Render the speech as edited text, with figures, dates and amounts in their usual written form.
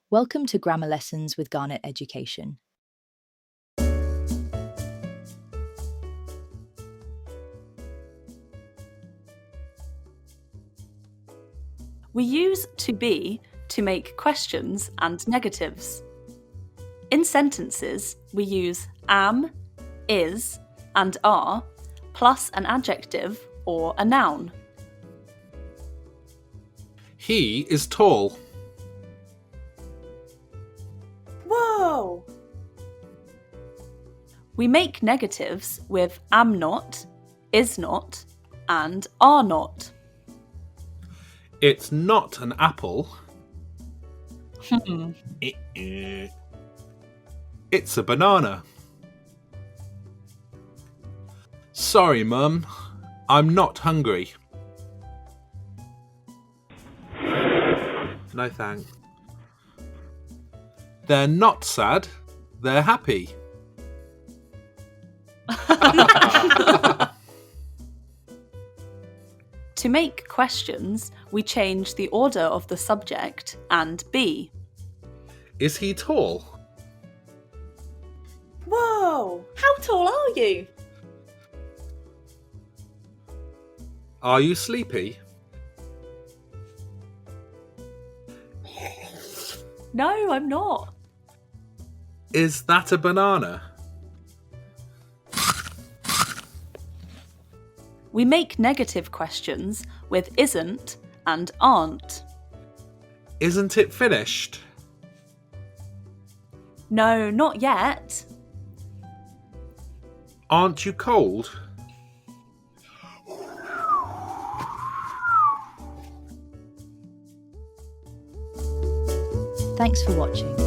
Welcome to Grammar Lessons with Garnet Education. We use to be to make questions and negatives. In sentences, we use am, is, and are, plus an adjective or a noun. He is tall. Whoa! We make negatives with am not, is not, and are not. It's not an apple. It's a banana. Sorry, Mum. I'm not hungry. No thanks. They're not sad. They're happy. To make questions, we change the order of the subject and be. Is he tall? Whoa! How tall are you? Are you sleepy? No, I'm not. Is that a banana? We make negative questions with isn't and aren't. Isn't it finished? No, not yet. Aren't you cold? Thanks for watching.